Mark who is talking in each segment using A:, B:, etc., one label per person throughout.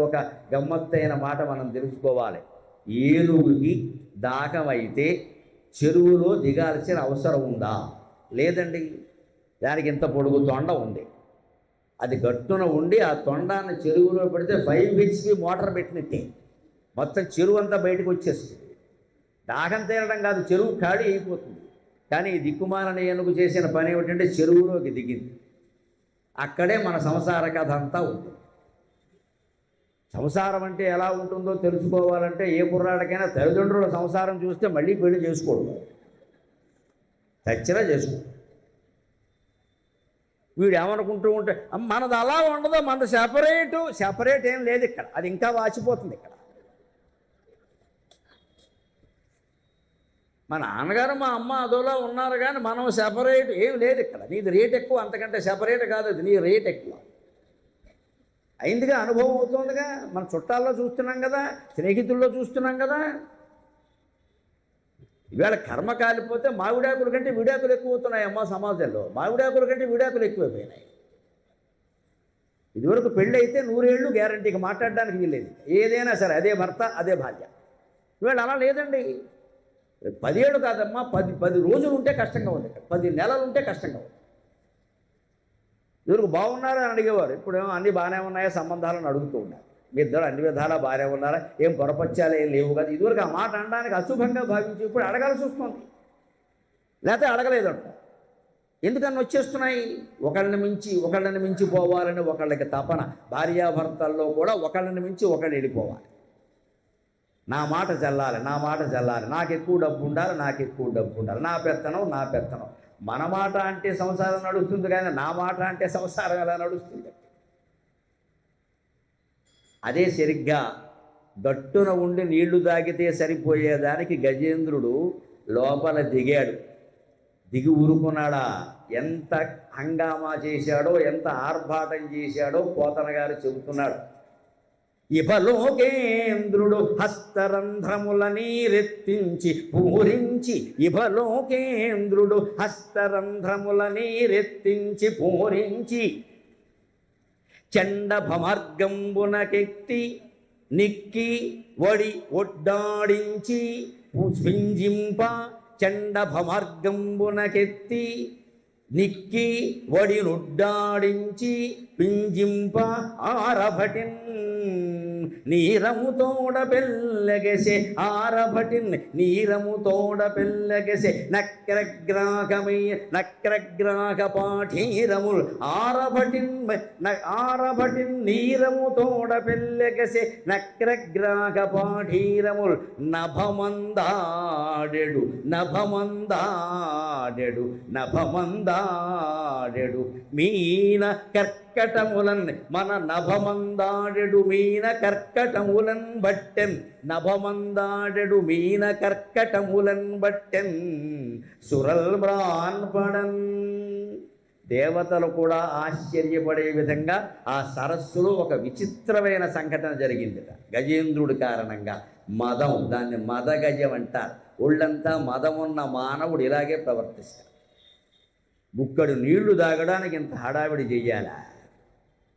A: ఒక గమ్మత్తైన మాట మనం తెలుసుకోవాలి. ఏనుగుకి దాహమైతే చెరువులో దిగాల్సిన అవసరం ఉందా? లేదండి. దానికి ఇంత పొడుగు తొండ ఉంది. అది గట్టున ఉండి ఆ తొండాన్ని చెరువులో పెడితే 5 HP మోటార్ పెట్టినట్టే మొత్తం చెరువు అంతా బయటకు వచ్చేస్తుంది. దాహం తీరడం కాదు, చెరువు ఖాళీ అయిపోతుంది. కానీ ఈ దిక్కుమాలని ఏనుగు చేసిన పని ఏమిటంటే చెరువులోకి దిగింది. అక్కడే మన సంసార కథ అంతా ఉంటుంది. సంసారం అంటే ఎలా ఉంటుందో తెలుసుకోవాలంటే ఏ కుర్రాడికైనా తల్లిదండ్రుల సంసారం చూస్తే మళ్ళీ పెళ్లి చేసుకోడు, చచ్చినా చేసుకో. వీడు ఏమనుకుంటూ ఉంటే మనది అలా ఉండదు, మనది సెపరేట్ ఏం లేదు ఇక్కడ, అది ఇంకా వాచిపోతుంది ఇక్కడ. మా నాన్నగారు మా అమ్మ అదోలా ఉన్నారు కానీ మనం సెపరేట్ ఏం లేదు ఇక్కడ. నీది రేట్ ఎక్కువ, అంతకంటే సెపరేట్ కాదు అది, నీ రేట్ ఎక్కువ అయిందిగా, అనుభవం అవుతుందిగా. మన చుట్టాల్లో చూస్తున్నాం కదా, స్నేహితుల్లో చూస్తున్నాం కదా. ఇవాళ కర్మ కాలిపోతే మావిడాకుల కంటే విడాకులు ఎక్కువ అవుతున్నాయి అమ్మ సమాజంలో. మావిడాకుల కంటే విడాకులు ఎక్కువైపోయినాయి. ఇదివరకు పెళ్ళి అయితే 100 ఏళ్ళు గ్యారంటీకి మాట్లాడడానికి వీల్లేదు. ఏదైనా సరే అదే భర్త అదే భార్య. ఇవాళ అలా లేదండి. 10 ఏళ్ళు కాదమ్మా, 10 రోజులు ఉంటే కష్టంగా ఉంది, 10 నెలలు ఉంటే కష్టంగా ఉంది. ఇదివరకు బాగున్నారా అని అడిగేవారు, ఇప్పుడేమో అన్నీ బాగానే ఉన్నాయా సంబంధాలను అడుగుతూ ఉన్నారు. మీ ఇద్దరు అన్ని విధాలా బాగానే ఉన్నారా, ఏం పొరపచ్చాలు ఏం లేవు కదా. ఇదివరకు ఆ మాట అనడానికి అశుభంగా భావించి ఇప్పుడు అడగాల్సి వస్తుంది, లేకపోతే అడగలేదంట. ఎందుకని వచ్చేస్తున్నాయి? ఒకళ్ళని మించి పోవాలని ఒకళ్ళకి తపన. భార్యాభర్తల్లో కూడా ఒకళ్ళని మించి ఒకళ్ళు వెళ్ళిపోవాలి. నా మాట చల్లాలి, నాకు ఎక్కువ డబ్బు ఉండాలి, నా పెత్తనం. మన మాట అంటే సంసారం నడుస్తుంది కానీ నా మాట అంటే సంసారం ఎలా నడుస్తుంది? అదే సరిగ్గా గట్టున ఉండి నీళ్లు తాగితే సరిపోయేదానికి గజేంద్రుడు లోపల దిగాడు. దిగి ఊరుకున్నాడా? ఎంత హంగామా చేశాడో, ఎంత ఆర్భాటం చేశాడో పోతన గారు చెబుతున్నాడు. ఇభలోకేంద్రుడు హస్తరంధ్రముల నీరెత్తించి పూరించి చండభమార్గంబునకెత్తి నిక్కి వడి ఒడ్డాడించి పింజింప. చండభమార్గంబునకెత్తి నిక్కి వడి నొడ్డాడించి పింజింప. ఆరభటిన్ నీరముతోడ పెల్లగెసె నక్రగ్రాహ పాఠీరముల్ ఆరభటిన్ నీరముతోడ పెల్లగెసె నక్రగ్రాహ పాఠీరముల్ నభమందాడెడు మీన కర్కటములన్ మన నభమందాడెడు మీన కర్కటములన్ బట్టెన్ సురల్ బ్రాన్పడన్. దేవతలు కూడా ఆశ్చర్యపడే విధంగా ఆ సరస్సులో ఒక విచిత్రమైన సంఘటన జరిగిందిట. గజేంద్రుడి కారణంగా మదం, దాన్ని మదగజం అంటారు. ఒళ్ళంతా మదమున్న మానవుడు ఇలాగే ప్రవర్తిస్తాడు. బుక్కడు నీళ్లు తాగడానికి ఇంత హడావిడి చెయ్యాలా?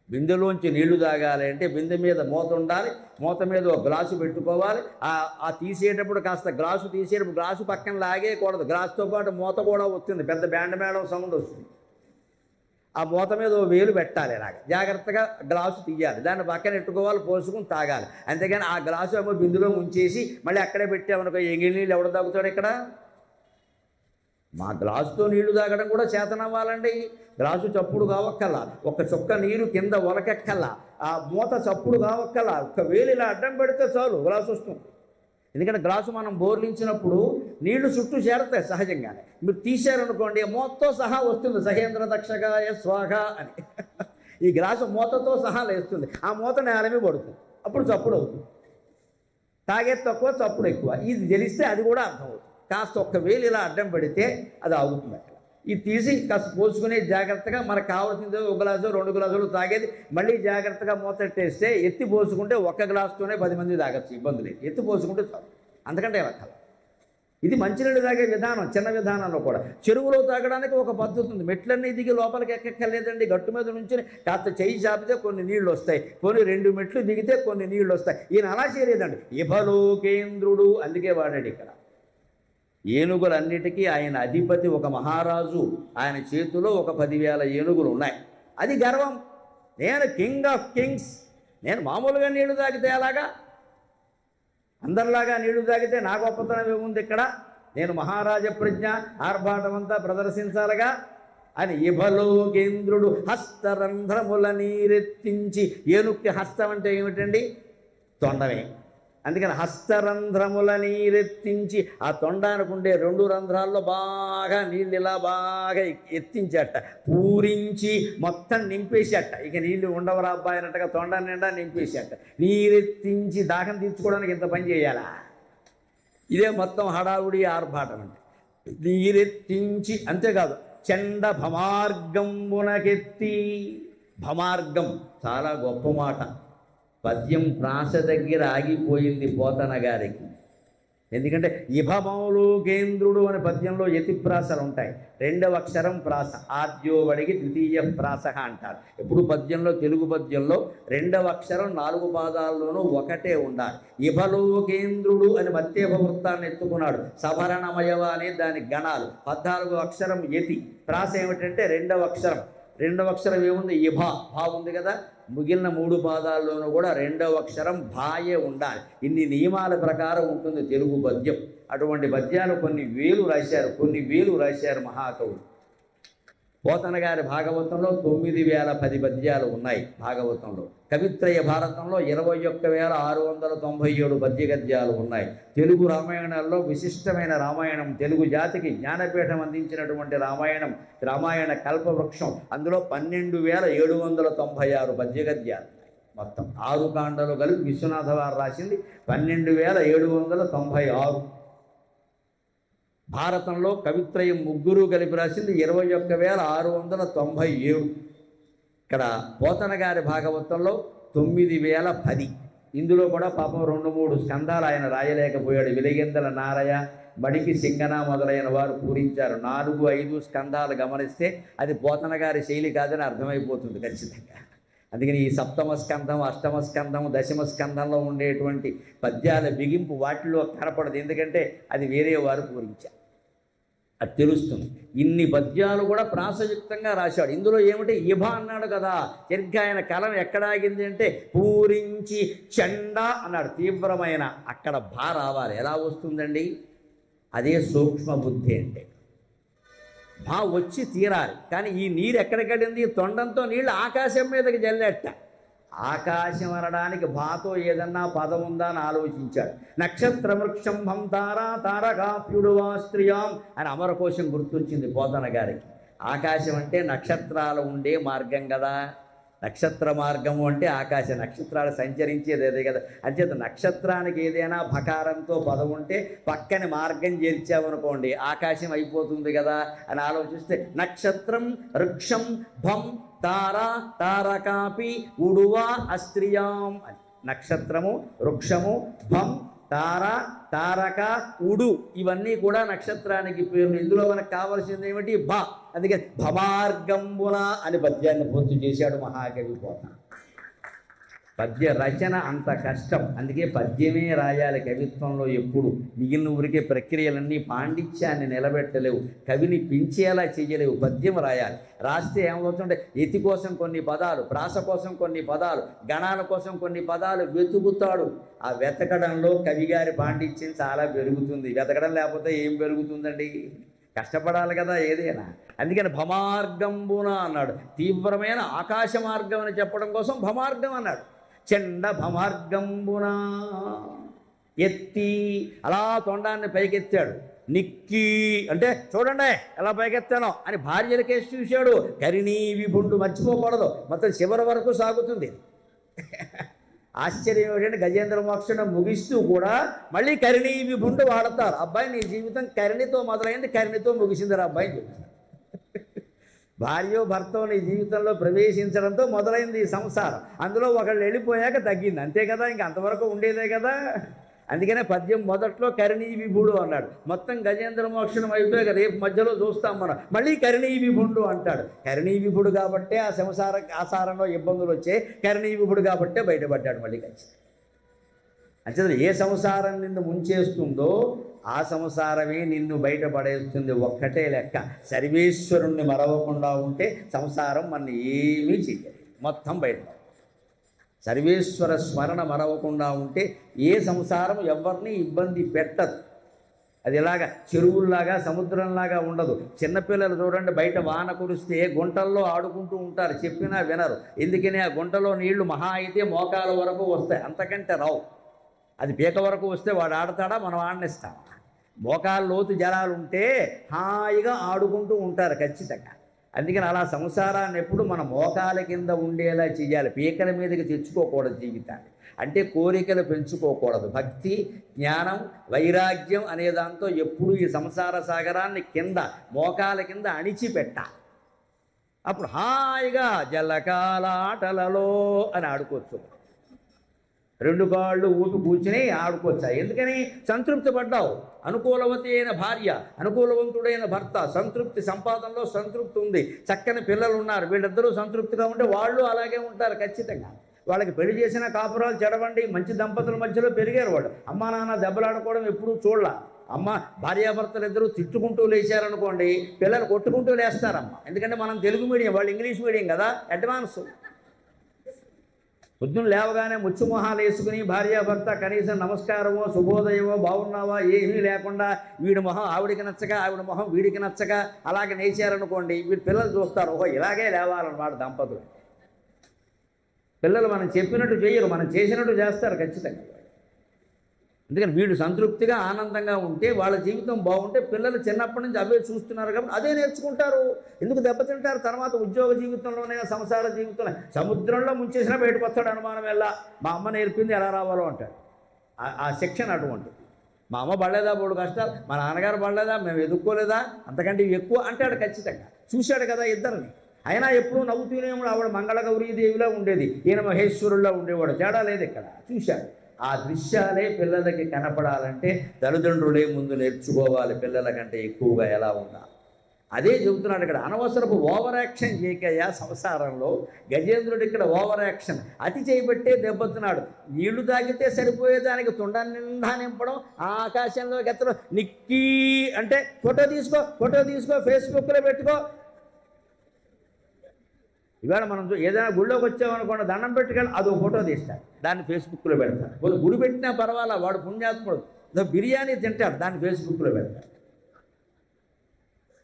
A: బిందెలోంచి నీళ్లు తాగాలి అంటే బిందె మీద మూత ఉండాలి, మూత మీద ఒక గ్లాసు పెట్టుకోవాలి. ఆ తీసేటప్పుడు కాస్త గ్లాసు తీసేటప్పుడు గ్లాసు పక్కన లాగేయకూడదు, గ్లాసుతో పాటు మూత కూడా వస్తుంది, పెద్ద బ్యాండ్ మేళం సౌండ్ వస్తుంది. ఆ మూత మీద ఓ వేలు పెట్టాలి, ఇలాగ జాగ్రత్తగా గ్లాసు తీయాలి, దాన్ని పక్కన ఎట్టుకోవాలి, పోసుకుని తాగాలి. అంతేగాని ఆ గ్లాసు ఏమో బిందులో ఉంచేసి మళ్ళీ అక్కడే పెట్టామనుకో ఎంగిలి నీళ్ళు ఎవడ తాగుతాడు ఇక్కడ? మా గ్లాసుతో నీళ్లు తాగడం కూడా చేతనవ్వాలండి. గ్లాసు చప్పుడు కావక్కల్లా, ఒక చుక్క నీరు కింద ఒలకెక్కల్లా, ఆ మూత చప్పుడు కావక్కల్లా, ఒక్క వేలు ఇలా అడ్డం పెడితే చాలు గ్లాసు వస్తుంది. ఎందుకంటే గ్లాసు మనం బోర్లించినప్పుడు నీళ్లు చుట్టూ చేరతాయి సహజంగానే. మీరు తీశారనుకోండి మూతతో సహా వస్తుంది, సహేంద్ర దక్షగాయ స్వాహ అని. ఈ గ్లాసు మూతతో సహా లేస్తుంది, ఆ మూత నేల మీద పడుతుంది, అప్పుడు చప్పుడు అవుతుంది. తాగేది తక్కువ, చప్పుడు ఎక్కువ. ఇది తెలిస్తే అది కూడా అర్థమవుతుంది. కాస్త ఒక్క వేలు ఇలా అడ్డం పెడితే అది ఆగుతుంది అక్కడ. ఇది తీసి కాస్త పోసుకుని జాగ్రత్తగా మనకు కావాల్సింది 1 గ్లాసు 2 గ్లాసులు తాగేది మళ్ళీ జాగ్రత్తగా మూతట్టేస్తే ఎత్తి పోసుకుంటే 1 గ్లాసుతోనే 10 మంది తాగచ్చు, ఇబ్బంది లేదు. ఎత్తి పోసుకుంటే చాలు, అంతకంటే రకాల. ఇది మంచినీళ్ళు తాగే విధానం, చిన్న విధానంలో కూడా. చెరువులో తాగడానికి ఒక పద్ధతి ఉంది. మెట్లన్నీ దిగి లోపలికి ఎక్కక్కర్లేదండి. గట్టు మీద నుంచి కాస్త చెయ్యి చాపితే కొన్ని నీళ్లు వస్తాయి, కొన్ని 2 మెట్లు దిగితే కొన్ని నీళ్లు వస్తాయి. ఈయన అలా చేయలేదండి. ఇహలోకేంద్రుడు అందుకే వాడాడు ఇక్కడ. ఏనుగులన్నిటికీ ఆయన అధిపతి, ఒక మహారాజు. ఆయన చేతిలో ఒక 10,000 ఏనుగులు ఉన్నాయి. అది గర్వం. నేను కింగ్ ఆఫ్ కింగ్స్. నేను మామూలుగా నీళ్లు తాగితే అలాగా, అందరిలాగా నీళ్లు తాగితే నా గొప్పతనం ఏముంది ఇక్కడ? నేను మహారాజ ప్రజ్ఞ ఆర్భాటమంతా ప్రదర్శించాలిగా అని ఇహలోకేంద్రుడు హస్తరంధ్రముల నీరెత్తించి. ఏనుక్కి హస్తం అంటే ఏమిటండి? తొండమే. అందుకని హస్తరంధ్రముల నీరెత్తించి, ఆ తొండానికి ఉండే 2 రంధ్రాల్లో బాగా నీళ్ళు ఇలా బాగా ఎత్తించట, పూరించి మొత్తం నింపేసేట. ఇక నీళ్ళు ఉండవరా అబ్బాయి అన్నట్టుగా తొండ నిండా నింపేసేట. నీరెత్తించి దాహం తీర్చుకోవడానికి ఇంత పని చేయాలా? ఇదే మొత్తం హడావుడి ఆర్భాటం అంటే. నీరెత్తించి అంతేకాదు, చండ భమార్గంబునకెత్తి. భమార్గం చాలా గొప్ప మాట. పద్యం ప్రాస దగ్గర ఆగిపోయింది పోతన గారికి. ఎందుకంటే ఇభమౌలోకేంద్రుడు అనే పద్యంలో యతిప్రాసలు ఉంటాయి. 2వ అక్షరం ప్రాస, ఆద్యోవడికి ద్వితీయ ప్రాస అంటారు. ఎప్పుడు పద్యంలో, తెలుగు పద్యంలో 2వ అక్షరం 4 పాదాల్లోనూ ఒకటే ఉండాలి. ఇభలోకేంద్రుడు అని మత్తేభ వృత్తాన్ని ఎత్తుకున్నాడు. సభరణమయవ అనే దాని గణాలు. 14వ అక్షరం యతి. ప్రాస ఏమిటంటే 2వ అక్షరం. 2వ అక్షరం ఏముంది? ఇభ. భా ఉంది కదా. మిగిలిన 3 పాదాల్లోనూ కూడా 2వ అక్షరం భాయే ఉండాలి. ఇన్ని నియమాల ప్రకారం ఉంటుంది తెలుగు పద్యం. అటువంటి పద్యాలు కొన్ని వేలు రాశారు మహాకవులు. పోతన గారి భాగవతంలో 9,010 పద్యాలు ఉన్నాయి భాగవతంలో. కవిత్రయ భారతంలో 21,697 పద్య గద్యాలు ఉన్నాయి. తెలుగు రామాయణాల్లో విశిష్టమైన రామాయణం, తెలుగు జాతికి జ్ఞానపీఠం అందించినటువంటి రామాయణం, రామాయణ కల్పవృక్షం. అందులో 12,796 పద్య గద్యాలు ఉన్నాయి. మొత్తం 6 కాండలు కలిపి విశ్వనాథ వారు రాసింది 12,796. భారతంలో కవిత్రయం ముగ్గురు కలిపి రాసింది 21,697. ఇక్కడ పోతన గారి భాగవతంలో 9,010. ఇందులో కూడా పాపం 2-3 స్కంధాలు ఆయన రాయలేకపోయాడు. వెలిగెందల నారయ, బడికి సింగన మొదలైన వారు పూరించారు. 4-5 స్కంధాలు గమనిస్తే అది పోతన గారి శైలి కాదని అర్థమైపోతుంది ఖచ్చితంగా. అందుకని ఈ 7వ స్కంధం, 8వ స్కంధం, 10వ స్కంధంలో ఉండేటువంటి పద్యాల బిగింపు వాటిలో కనపడదు. ఎందుకంటే అది వేరే వారు పూరించారు. అది తెలుస్తుంది. ఇన్ని పద్యాలు కూడా ప్రాసయుక్తంగా రాశాడు. ఇందులో ఏమిటి? ఇభ అన్నాడు కదా. సరిగ్గా ఆయన కలం ఎక్కడ ఆగింది అంటే పూరించి చండ అన్నాడు. తీవ్రమైన, అక్కడ భా రావాలి. ఎలా వస్తుందండి? అదే సూక్ష్మ బుద్ధి అంటే. భా వచ్చి తీరాలి. కానీ ఈ నీరు ఎక్కడికెళ్ళింది? తొండంతో నీళ్ళు ఆకాశం మీదకి జల్లేట. ఆకాశం అనడానికి భాతో ఏదన్నా పదం ఉందా అని ఆలోచించాడు. నక్షత్ర వృక్షం భం తారా తారకాప్యుడువా స్త్రియాం అని అమరకోశం గుర్తొచ్చింది పోతన గారికి. ఆకాశం అంటే నక్షత్రాలు ఉండే మార్గం కదా. నక్షత్ర మార్గము అంటే ఆకాశ నక్షత్రాలు సంచరించేది అదే కదా. అంచేత నక్షత్రానికి ఏదైనా భకారంతో పదం ఉంటే పక్కని మార్గం చేర్చామనుకోండి ఆకాశం అయిపోతుంది కదా అని ఆలోచిస్తే నక్షత్రం వృక్షం భం తారా తారకాపి ఉడువా అస్త్రియాం అని. నక్షత్రము, వృక్షము, భం, తార, తారక, ఉడు ఇవన్నీ కూడా నక్షత్రానికి పేర్లు. ఇందులో మనకు కావాల్సింది ఏమిటి? భ. అందుకే భమార్గంబున అని పద్యాన్ని పూర్తి చేశాడు మహాకవి పోతన. పద్య రచన అంత కష్టం. అందుకే పద్యమే రాయాలి కవిత్వంలో ఎప్పుడు. మిగిలిన ఊరికే ప్రక్రియలన్నీ పాండిత్యాన్ని నిలబెట్టలేవు, కవిని పెంచేలా చేయలేవు. పద్యం రాయాలి. రాస్తే ఏమవుతుంటే యతి కోసం కొన్ని పదాలు, ప్రాస కోసం కొన్ని పదాలు, గణాల కోసం కొన్ని పదాలు వెతుకుతాడు. ఆ వెతకడంలో కవిగారి పాండిత్యం చాలా పెరుగుతుంది. వెతకడం లేకపోతే ఏం పెరుగుతుందండి? కష్టపడాలి కదా ఏదైనా. అందుకని భమార్గంబున అన్నాడు. తీవ్రమైన ఆకాశ మార్గం అని చెప్పడం కోసం భమార్గం అన్నాడు. చండ భమార్గంబున ఎత్తి అలా తొండాన్ని పైకెత్తాడు. నిక్కి అంటే చూడండి ఎలా పైకెత్తానో అని భార్యలకేసి చూశాడు. కరిణీ విభుండు మర్చిపోకూడదు. మొత్తం చివరి వరకు సాగుతుంది. ఆశ్చర్యం ఏంటంటే గజేంద్ర మోక్షణ ముగిస్తూ కూడా మళ్ళీ కరిణీ విభుండు వాడతారు. అబ్బాయి నీ జీవితం కరిణితో మొదలైంది, కరిణితో ముగిసిందిరా అబ్బాయి చెప్తారు. భార్యో భర్తో నీ జీవితంలో ప్రవేశించడంతో మొదలైంది ఈ సంసారం. అందులో ఒకళ్ళు వెళ్ళిపోయాక తగ్గింది అంతే కదా. ఇంక అంతవరకు ఉండేదే కదా. అందుకనే పద్యం మొదట్లో కరిణీ విభుడు అన్నాడు. మొత్తం గజేంద్ర మోక్షణం అయిపోయాక రేపు మధ్యలో చూస్తాం మనం, మళ్ళీ కరిణీ విభుడు అంటాడు. కరిణీ విభుడు కాబట్టే ఆ సంసార ఆసారంలో ఇబ్బందులు వచ్చాయి, కరిణీ విభుడు కాబట్టే బయటపడ్డాడు మళ్ళీ ఖచ్చితంగా. అంచేత ఏ సంసారం నిన్ను ముంచేస్తుందో ఆ సంసారమే నిన్ను బయటపడేస్తుంది. ఒక్కటే లెక్క, సర్వేశ్వరుణ్ణి మరవకుండా ఉంటే సంసారం మన ఏమీ చెయ్యదు, మొత్తం బయట. సర్వేశ్వర స్మరణ మరవకుండా ఉంటే ఏ సంసారం ఎవరిని ఇబ్బంది పెట్టదు. అది ఇలాగా చెరువుల్లాగా సముద్రంలాగా ఉండదు. చిన్నపిల్లలు చూడండి, బయట వాన కురిస్తే గుంటల్లో ఆడుకుంటూ ఉంటారు, చెప్పినా వినరు. ఎందుకని ఆ గుంటలో నీళ్లు మహా అయితే మోకాల వరకు వస్తాయి, అంతకంటే రావు. అది పీక వరకు వస్తే వాడు ఆడతాడా, మనం ఆడనిస్తాం. మోకాల లోతు జలాలు ఉంటే హాయిగా ఆడుకుంటూ ఉంటారు ఖచ్చితంగా. అందుకని అలా సంసారాన్ని ఎప్పుడు మన మోకాల కింద ఉండేలా చేయాలి, పీకల మీదకి తెచ్చుకోకూడదు జీవితాన్ని. అంటే కోరికలు పెంచుకోకూడదు. భక్తి, జ్ఞానం, వైరాగ్యం అనే దాంతో ఎప్పుడు ఈ సంసార సాగరాన్ని కింద మోకాల కింద అణిచిపెట్టాలి. అప్పుడు హాయిగా జలకాలాటలలో అని ఆడుకోవచ్చు. రెండు కాళ్ళు ఊపి కూర్చుని ఆడుకోవచ్చా? ఎందుకని? సంతృప్తి పడ్డావు. అనుకూలవతి అయిన భార్య, అనుకూలవంతుడైన భర్త, సంతృప్తి, సంపాదనలో సంతృప్తి ఉంది, చక్కని పిల్లలు ఉన్నారు. వీళ్ళిద్దరూ సంతృప్తిగా ఉంటే వాళ్ళు అలాగే ఉంటారు ఖచ్చితంగా. వాళ్ళకి పెళ్లి చేసిన కాపురాలు చెడవండి, మంచి దంపతుల మధ్యలో పెరిగారు వాళ్ళు. అమ్మా నాన్న దెబ్బలాడుకోవడం ఎప్పుడూ చూడాల. అమ్మ భార్యాభర్తలు ఇద్దరూ తిట్టుకుంటూ లేచారనుకోండి, పిల్లలు కొట్టుకుంటూ లేస్తారమ్మ. ఎందుకంటే మనం తెలుగు మీడియం, వాళ్ళు ఇంగ్లీష్ మీడియం కదా, అడ్వాన్స్. పొద్దున్న లేవగానే ముచ్చుమొహాలు వేసుకుని భార్యాభర్త కనీసం నమస్కారమో శుభోదయమో బాగున్నావా ఏమీ లేకుండా వీడి మొహం ఆవిడికి నచ్చక, ఆవిడ మొహం వీడికి నచ్చక అలాగే నేచారనుకోండి, వీడి పిల్లలు చూస్తారు, ఓహో ఇలాగే లేవాలన్నమాట దంపతులు. పిల్లలు మనం చెప్పినట్టు చేయరు, మనం చేసినట్టు చేస్తారు ఖచ్చితంగా. అందుకని వీళ్ళు సంతృప్తిగా ఆనందంగా ఉంటే, వాళ్ళ జీవితం బాగుంటే పిల్లలు చిన్నప్పటి నుంచి అవే చూస్తున్నారు కాబట్టి అదే నేర్చుకుంటారు. ఎందుకు దెబ్బతింటారు? తర్వాత ఉద్యోగ జీవితంలోనే, సంసార జీవితంలో. సముద్రంలో ముంచేసినా బయటకు వస్తాడు అనుమానం ఎలా. మా అమ్మ నేర్పింది ఎలా రావాలో అంటాడు. ఆ శిక్షణ అటువంటిది. మా అమ్మ పడలేదా బోడు కష్టాలు, మా నాన్నగారు పడలేదా, మేము ఎదుర్కోలేదా, అంతకంటే ఎక్కువ అంటాడు ఖచ్చితంగా. చూశాడు కదా ఇద్దరిని. అయినా ఎప్పుడూ నవ్వుతూనే ఆవిడ మంగళగౌరీదేవిలా ఉండేది, ఈయన మహేశ్వరుల్లో ఉండేవాడు. తేడా లేదు ఇక్కడ. చూశాడు. ఆ దృశ్యాలే పిల్లలకి కనపడాలంటే తల్లిదండ్రులే ముందు నేర్చుకోవాలి పిల్లల కంటే ఎక్కువగా ఎలా ఉండాలి. అదే చెబుతున్నాడు ఇక్కడ. అనవసరపు ఓవర్ యాక్షన్ చేయకయ్యా సంసారంలో. గజేంద్రుడు ఇక్కడ ఓవర్ యాక్షన్ అతి చేయబట్టే దెబ్బతున్నాడు. నీళ్లు తాగితే సరిపోయేదానికి తుండ నిండా నింపడం, ఆ ఆకాశంలోకి ఎత్తడం. నిక్కీ అంటే ఫోటో తీసుకో ఫేస్బుక్లో పెట్టుకో. ఇవాళ మనం ఏదైనా గుళ్ళోకి వచ్చామనుకోండి, దండం పెట్టుకెళ్ళి అదో ఫోటో తీస్తాడు, దాన్ని ఫేస్బుక్లో పెడతాడు. కొన్ని గుడి పెట్టినా పర్వాలా, వాడు పుణ్యాత్ముడు. బిర్యానీ తింటాడు, దాన్ని ఫేస్బుక్లో పెడతాడు.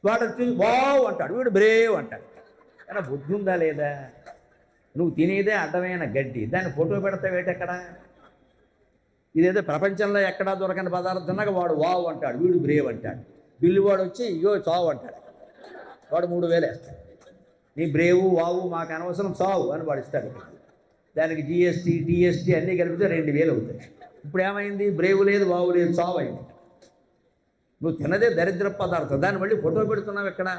A: వాడు వావ్ అంటాడు, వీడు బ్రేవ్ అంటాడు. కానీ బుద్ధి ఉందా లేదా? నువ్వు తినేదే అడ్డమైన గడ్డి, దాన్ని ఫోటో పెడతావేటెక్కడ? ఇదేదో ప్రపంచంలో ఎక్కడా దొరకని పదార్థంలాగా వాడు వావ్ అంటాడు, వీడు బ్రేవ్ అంటాడు. బిల్లు వాడు వచ్చి ఇగో చావు అంటాడు, వాడు 3000 వేస్తాడు. నీ బ్రేవు వావు మాకు అనవసరం, చావు అని వాడు ఇస్తాడు. దానికి జిఎస్టీ టీఎస్టీ అన్నీ కలిపితే 2000 అవుతాయి. ఇప్పుడు ఏమైంది? బ్రేవు లేదు, వావు లేదు, చావు అయింది. నువ్వు తినదే దరిద్ర పదార్థం, దాన్ని మళ్ళీ ఫోటో పెడుతున్నావు ఎక్కడ?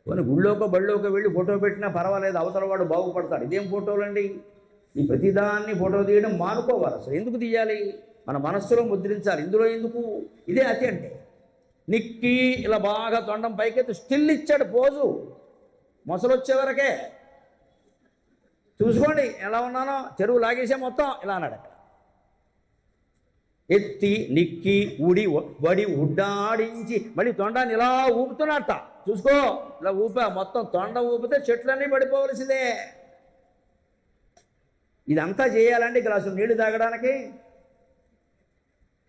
A: కొన్ని గుళ్ళోకో బళ్ళోకో వెళ్ళి ఫోటో పెట్టినా పర్వాలేదు, అవతల వాడు బాగుపడతాడు. ఇదేం ఫోటోలండి? ఈ ప్రతిదాన్ని ఫోటో తీయడం మానుకోవాలి. అసలు ఎందుకు తీయాలి? మన మనస్సులో ముద్రించాలి. ఇందులో ఎందుకు? ఇదే అతి అంటే. నిక్కి ఇలా బాగా తొండం పైకెత్తి స్టిల్ ఇచ్చాడు పోజు, మొసలు వచ్చే వరకే. చూసుకోండి ఎలా ఉన్నానో, చెరువు లాగేసే మొత్తం ఇలా అన్నాడు. ఎత్తి నిక్కి వడి ఉడ్డాడించి మళ్ళీ తొండాన్ని ఇలా ఊపుతున్నట్ట. చూసుకో ఇలా ఊపా, మొత్తం తొండ ఊపితే చెట్లన్నీ పడిపోవలసిందే. ఇదంతా చేయాలండి గ్లాసు నీళ్లు తాగడానికి.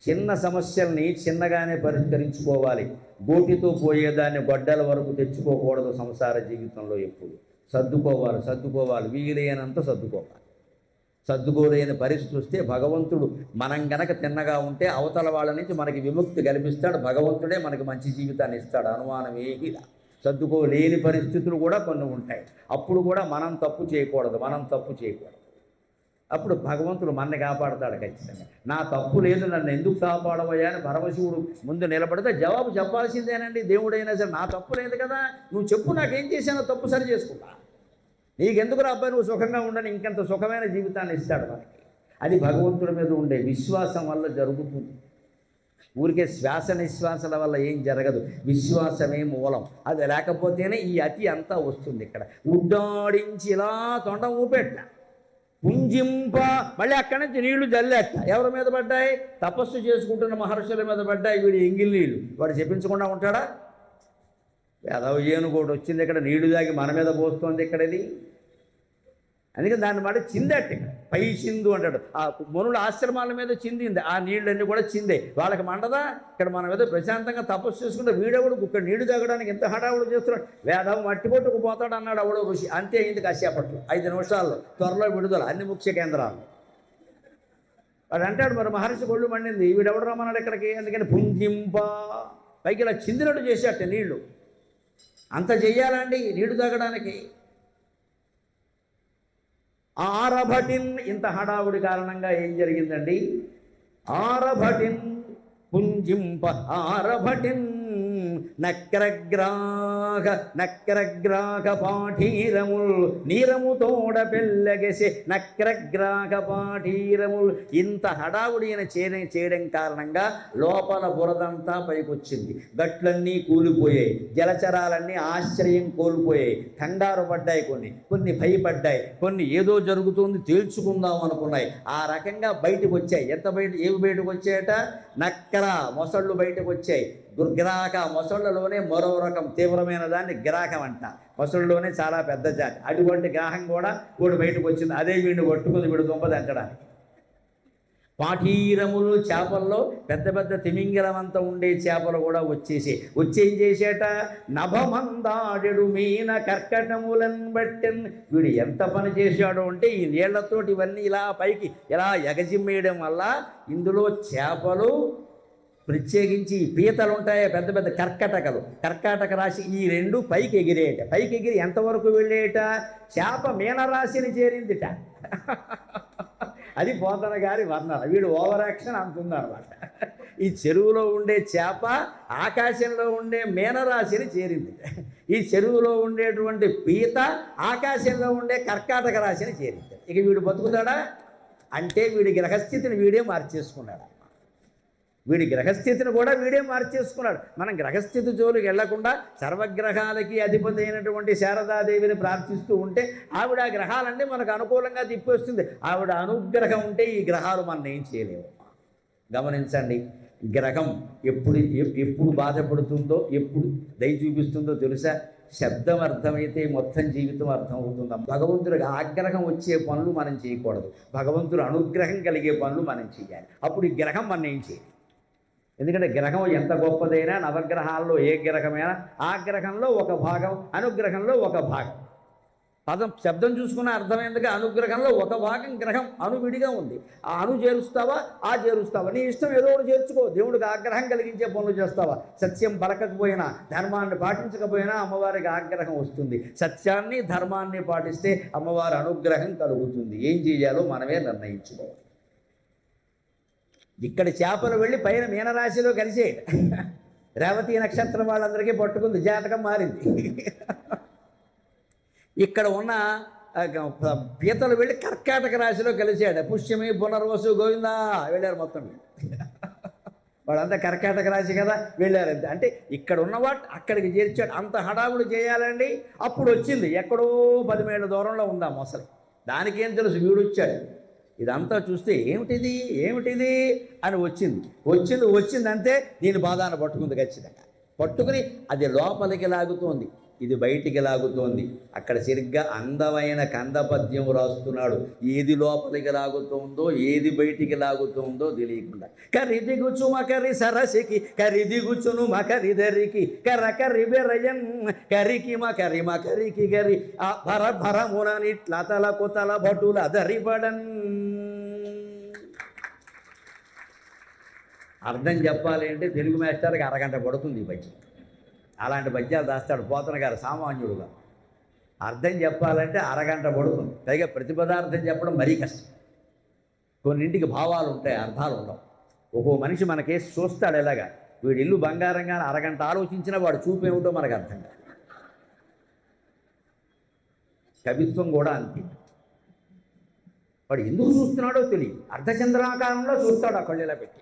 A: చిన్న సమస్యల్ని చిన్నగానే పరిష్కరించుకోవాలి. గోటితో పోయేదాన్ని గొడ్డల వరకు తెచ్చుకోకూడదు సంసార జీవితంలో. ఎప్పుడు సర్దుకోవాలి, వీలైనంత సర్దుకోవాలి. సర్దుకోలేని పరిస్థితి వస్తే భగవంతుడు మనం గనక తిన్నగా ఉంటే అవతల వాళ్ళ నుంచి మనకి విముక్తి కల్పిస్తాడు. భగవంతుడే మనకి మంచి జీవితాన్ని ఇస్తాడు, అనుమానం ఏమిలా. సర్దుకోలేని పరిస్థితులు కూడా కొన్ని ఉంటాయి. అప్పుడు కూడా మనం తప్పు చేయకూడదు. అప్పుడు భగవంతుడు మనని కాపాడతాడు ఖచ్చితంగా. నా తప్పు లేదు, నన్ను ఎందుకు కాపాడవయ్యా అని పరమశివుడు ముందు నిలబడితే జవాబు చెప్పాల్సిందేనండి. దేవుడైనా సరే నా తప్పు లేదు కదా, నువ్వు చెప్పు నాకేం చేశానో తప్పు సరి చేసుకుంటా. నీకెందుకు రా అబ్బాయి, నువ్వు సుఖంగా ఉండని ఇంకెంత సుఖమైన జీవితాన్ని ఇస్తాడు మనకి. అది భగవంతుడి మీద ఉండే విశ్వాసం వల్ల జరుగుతుంది. ఊరికే శ్వాస నిశ్వాసల వల్ల ఏం జరగదు, విశ్వాసమే మూలం. అది లేకపోతేనే ఈ అతి అంతా వస్తుంది. ఇక్కడ ఉడ్డాడించి ఇలా తొండ ఊపెట్ట, పుంజింప, మళ్ళీ అక్కడి నుంచి నీళ్లు జల్లేట. ఎవరి మీద పడ్డాయి? తపస్సు చేసుకుంటున్న మహర్షుల మీద పడ్డాయి. వీడు ఎంగిల్ నీళ్ళు, వాడు చెప్పించకుండా ఉంటాడా? ఏదో ఏనుగోడు వచ్చింది ఇక్కడ, నీళ్లు తాగి మన మీద పోస్తుంది ఇక్కడ. ఇది అందుకని దాన్ని మాట చిందట్టు. ఇక్కడ పై చిందు అంటాడు. ఆ మునుల ఆశ్రమాల మీద చిందింది, ఆ నీళ్ళన్నీ కూడా చిందే. వాళ్ళకి మండదా? ఇక్కడ మన మీద ప్రశాంతంగా తపస్సు చేసుకుంటే వీడెవడు ఇక్కడ నీళ్లు తాగడానికి ఎంత హడావుడు చేస్తున్నాడు, వేదం మట్టి పట్టుకు పోతాడు అన్నాడు అవడో ఋషి. అంతే అయింది కాసేపట్లో, 5 నిమిషాల్లో త్వరలో విడుదల అన్ని ముఖ్య కేంద్రాలు. వాడు అంటాడు మరి మహర్షి ఒళ్ళు మండింది, వీడెవడు రమ్మన్నాడు ఇక్కడికి. అందుకని పుంజింప, పైకి ఇలా చిందినట్టు చేసేట నీళ్లు. అంత చెయ్యాలండి నీళ్లు తాగడానికి. ఆరభటిన్, ఇంత హడావుడి కారణంగా ఏం జరిగిందండి? ఆరభటిన్ పుంజింప ఆరభటిన్ నక్రగ్రాహ పాఠీరముల్ నీరము తోడ పెళ్ళగెసే నక్రగ్రాహ పాఠీరముల్. ఇంత హడావుడి చేయడం కారణంగా లోపల బురదంతా పైకొచ్చింది, గట్లన్నీ కూలిపోయాయి, జలచరాలన్నీ ఆశ్రయం కోల్పోయాయి, కంగారు పడ్డాయి, కొన్ని భయపడ్డాయి, కొన్ని ఏదో జరుగుతుంది తేల్చుకుందాం అనుకున్నాయి. ఆ రకంగా బయటకు వచ్చాయి. ఏవి బయటకు వచ్చాయట? నక్కర మొసళ్ళు బయటకు వచ్చాయి. దుర్గ్రాహక, మొసళ్ళలోనే మరో రకం తీవ్రమైన దాన్ని గ్రాహం అంట. మొసళ్ళలోనే చాలా పెద్ద జాతి, అటువంటి గ్రాహం కూడా వీడు బయటకు వచ్చింది. అదే వీడిని కొట్టుకుని వీడు దుంపదంచడానికి. పాఠీరములు, చేపల్లో పెద్ద పెద్ద తిమింగలం అంతా ఉండే చేపలు కూడా వచ్చేం చేసేట? నభమందాడెడు మీన కర్కటములను బట్టెన్. వీడు ఎంత పని చేశాడు అంటే ఈ నీళ్లతోటి ఇవన్నీ ఇలా పైకి ఇలా ఎగజిమ్మేయడం వల్ల ఇందులో చేపలు, ప్రత్యేకించి పీతలు ఉంటాయో పెద్ద పెద్ద కర్కాటక రాశి, ఈ 2 పైకి ఎగిరేట. పైకి ఎగిరి ఎంతవరకు వెళ్ళేట? చేప మీనరాశిని చేరిందిట. అది పోతన గారి వర్ణన. వీడు ఓవర్ యాక్షన్ అంటుందన్నమాట. ఈ చెరువులో ఉండే చేప ఆకాశంలో ఉండే మీనరాశిని చేరిందిట. ఈ చెరువులో ఉండేటువంటి పీత ఆకాశంలో ఉండే కర్కాటక రాశిని చేరింది. ఇక వీడు బతుకుతాడా అంటే వీడి గ్రహస్థితిని వీడే మార్చేసుకున్నాడు. వీడి గ్రహస్థితిని కూడా వీడే మార్చేసుకున్నాడు. మనం గ్రహస్థితి జోలికి వెళ్లకుండా సర్వగ్రహాలకి అధిపతి అయినటువంటి శారదాదేవిని ప్రార్థిస్తూ ఉంటే ఆవిడ ఆ గ్రహాలన్నీ మనకు అనుకూలంగా తిప్పేస్తుంది. ఆవిడ అనుగ్రహం ఉంటే ఈ గ్రహాలు మనం ఏం చేయలేము. గమనించండి, గ్రహం ఎప్పుడు బాధపడుతుందో, ఎప్పుడు దయ చూపిస్తుందో తెలుసా? శబ్దం అర్థమైతే మొత్తం జీవితం అర్థమవుతుందా? భగవంతుడికి ఆగ్రహం వచ్చే పనులు మనం చేయకూడదు, భగవంతుడు అనుగ్రహం కలిగే పనులు మనం చేయాలి. అప్పుడు ఈ గ్రహం మనం ఏం చేయాలి? ఎందుకంటే గ్రహం ఎంత గొప్పదైనా, నవగ్రహాల్లో ఏ గ్రహమైనా ఆ గ్రహంలో ఒక భాగం, అనుగ్రహంలో ఒక భాగం. శబ్దం చూసుకున్న అర్థమైందిగా, అనుగ్రహంలో ఒక భాగం గ్రహం అనువిడిగా ఉంది. ఆ చేరుస్తావా, ఆ చేరుస్తావా, నీ ఇష్టం ఏదో ఒకటి చేర్చుకో. దేవుడికి ఆగ్రహం కలిగించే పనులు చేస్తావా? సత్యం పలకకపోయినా, ధర్మాన్ని పాటించకపోయినా అమ్మవారికి ఆగ్రహం వస్తుంది. సత్యాన్ని ధర్మాన్ని పాటిస్తే అమ్మవారి అనుగ్రహం కలుగుతుంది. ఏం చేయాలో మనమే నిర్ణయించుకోవాలి. ఇక్కడ చేపలు వెళ్ళి పైన మీనరాశిలో కలిసే రేవతి నక్షత్రం వాళ్ళందరికీ పట్టుకుంది, జాతకం మారింది. ఇక్కడ ఉన్న పీతలు వెళ్ళి కర్కాటక రాశిలో కలిసాడు. పుష్యమి, పునర్వసు, గోవిందా వెళ్ళారు మొత్తం. వాళ్ళంతా కర్కాటక రాశి కదా, వెళ్ళారు. అంటే ఇక్కడ ఉన్నవాడు అక్కడికి చేర్చాడు. అంత హడావుడు చేయాలండి. అప్పుడు వచ్చింది, ఎక్కడో 10 మైళ్ళ దూరంలో ఉందా మొసలి. దానికేం తెలుసు, వీడు వచ్చాడు. ఇదంతా చూస్తే ఏమిటిది అని వచ్చింది అంతే. దీని బాధాన్ని పట్టుకుంది, ఖచ్చితంగా పట్టుకుని అది లోపలికి లాగుతోంది, ఇది బయటికి లాగుతోంది. అక్కడ సరిగ్గా అందమైన కందపద్యం రాస్తున్నాడు. ఏది లోపలికి లాగుతోందో, ఏది బయటికి లాగుతోందో తెలియకుండా. కరిదిగుచు మకరి సరసికి, కరిదిగుచును మకరిదరికి, కర్రి బెరయన్ కరికి మకరికి గరి ఆ భరముననిట్ల తల కొతల భటుల దరిపడన్. అర్థం చెప్పాలి అంటే తెలుగు మాస్టర్కి అరగంట పడుతుంది ఈ పద్యం. అలాంటి పద్యాలు రాస్తాడు పోతన గారు సామాన్యుడుగా. అర్థం చెప్పాలంటే అరగంట పడుతుంది. పైగా ప్రతిపదార్థం చెప్పడం మరీ కష్టం. కొన్నింటికి భావాలు ఉంటాయి, అర్థాలు ఉండవు. ఒక్కో మనిషి మనకేసి చూస్తాడు, ఎలాగా వీడి ఇల్లు బంగారంగా అరగంట ఆలోచించినా వాడు చూపేమిటో మనకు అర్థం కాదు. కవిత్వం కూడా అంతే. వాడు ఎందుకు చూస్తున్నాడో తెలియదు, అర్ధచంద్రాకారంలో చూస్తాడు ఆ కళ్ళు ఇలా పెట్టి.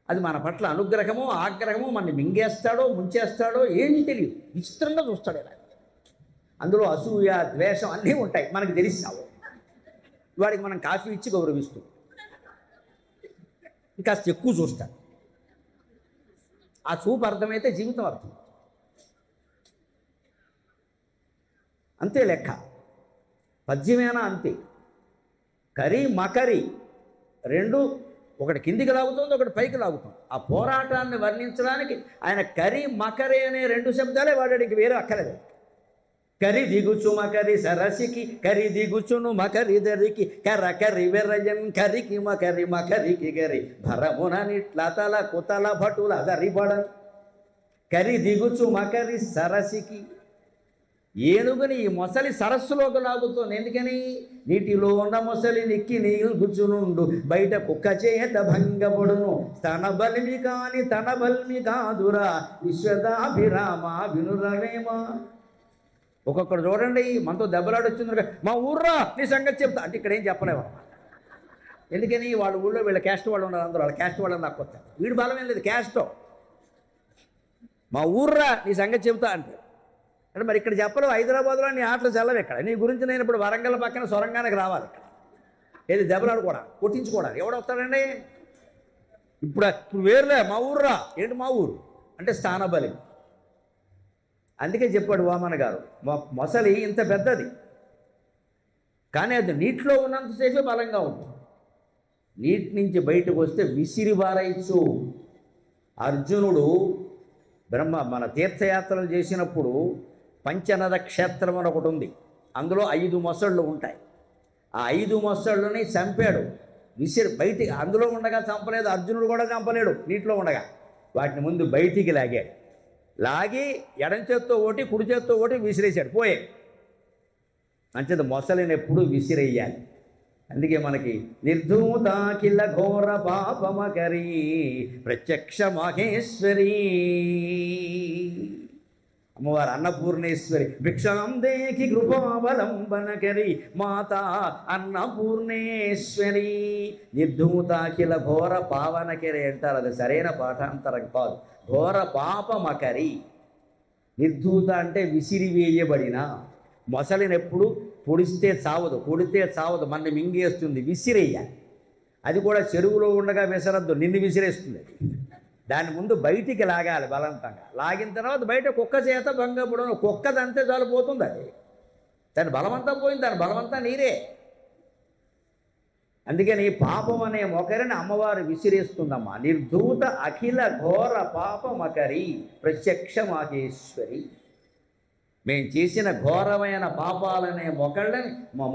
A: అది మన పట్ల అనుగ్రహమో ఆగ్రహమో మనని మింగేస్తాడో ముంచేస్తాడో ఏంటి తెలియదు, విచిత్రంగా చూస్తాడు ఇలా. అందులో అసూయ ద్వేషం అన్నీ ఉంటాయి, మనకు తెలిసావు. వాడికి మనం కాఫీ ఇచ్చి గౌరవిస్తూ ఇంకా ఎక్కువ చూస్తాడు. ఆ చూపు అర్థమైతే జీవితం అర్థం. అంతే లెక్క. పద్యమేనా అంతే. కరి మకరి రెండు, ఒకటి కిందికి లాగుతుంది, ఒకటి పైకి లాగుతుంది. ఆ పోరాటాన్ని వర్ణించడానికి ఆయన కరి మకరి అనే రెండు శబ్దాలే వాడాడు, ఇంక వేరే అక్కర్లేదు. కరి దిగుచు మకరి సరసికి, కరి దిగుచును మకరి దరికి, కర్ర కరి వెర్రయన్ కరికి మకరి మకరికి గరి భరమున నిట్ల తల కుతల భటుల దరిబడన్. కరి దిగుచు మకరి సరసికి, ఏనుగుని ఈ మొసలి సరస్సులోకి లాగుతోంది. ఎందుకని? నీటిలో ఉన్న మొసలి నిక్కి నీరు గుచ్చునుండు, బయట కుక్క చేత భంగపడును, తన బలిమి కాని తన బలిమి కాదురా విశ్వదాభిరామ వినురవేమా. ఒక్కొక్కడు చూడండి మనతో దెబ్బలాడొచ్చింది, మా ఊర్రా నీ సంగతి చెప్తా అంటే ఇక్కడ ఏం చెప్పలేవా. ఎందుకని? వాళ్ళ ఊళ్ళో వీళ్ళ క్యాస్ట్ వాళ్ళు ఉన్నారు, అందరూ వాళ్ళ క్యాస్ట్ వాళ్ళని నాకు వస్తారు. వీడు బలం ఏం లేదు, క్యాస్టో. మా ఊర్రా నీ సంగతి చెబుతా అంటే అంటే మరి ఇక్కడ చెప్పలేవు. హైదరాబాద్లో నీ ఆటలు చల్లవు. ఇక్కడ నీ గురించి నేను ఇప్పుడు వరంగల్ పక్కన సొరంగానికి రావాలి, ఇక్కడ ఏది దెబ్బలాడుకోవడానికి కొట్టించుకోవడానికి ఎవడు వస్తాడండి? ఇప్పుడు వేరులే మా ఊర్రా. ఏంటి మా ఊరు అంటే స్థానబలి. అందుకే చెప్పాడు వామన గారు, మొసలి ఇంత పెద్దది కానీ అది నీటిలో ఉన్నంతసేపే బలంగా ఉంటుంది, నీటి నుంచి బయటకు వస్తే విసిరి బారైచ్చు. అర్జునుడు మన తీర్థయాత్రలు చేసినప్పుడు పంచనద క్షేత్రం అని ఒకటి ఉంది, అందులో 5 మొసళ్ళు ఉంటాయి. ఆ 5 మొసళ్ళని చంపాడు, విసిరి బయటికి. అందులో ఉండగా చంపలేదు, అర్జునుడు కూడా చంపలేడు నీటిలో ఉండగా. వాటిని ముందు బయటికి లాగాడు, లాగి ఎడం చేత్తో ఒకటి కుడి చేత్తో ఒకటి విసిరేశాడు, పోయే. అంచేది మొసలిని ఎప్పుడు విసిరేయాలి. అందుకే మనకి నిర్ధూతాకిల ఘోర పాపమకరీ ప్రత్యక్ష మహేశ్వరీ, అమ్మవారు అన్నపూర్ణేశ్వరి. భిక్షాం దేకి కృపావలంబనకరి మాతా అన్నపూర్ణేశ్వరి. నిర్ధూతాకిల ఘోర పావనకరి అంటారు, అది సరైన పాఠాంతరం కాదు. ఘోర పాపమకరి. నిర్ధూత అంటే విసిరివేయబడిన. మొసలిని ఎప్పుడు పొడిస్తే చావదు, కొడితే చావదు, మనని మింగేస్తుంది, విసిరేయాలి. అది కూడా చెరువులో ఉండగా విసరద్దు, నిన్ను విసిరేస్తుంది. దాని ముందు బయటికి లాగాలి బలవంతంగా. లాగిన తర్వాత బయట కుక్క చేత భంగపడను, కుక్కదంతే చాలిపోతుంది. అది దాని బలవంతం పోయింది, దాని బలవంతా నీరే. అందుకని పాపం అనే మొకరిని అమ్మవారు విసిరేస్తుందమ్మా. నిర్ధూత అఖిల ఘోర పాపమకరి ప్రత్యక్ష మాహేశ్వరి. మేము చేసిన ఘోరమైన పాపాలనే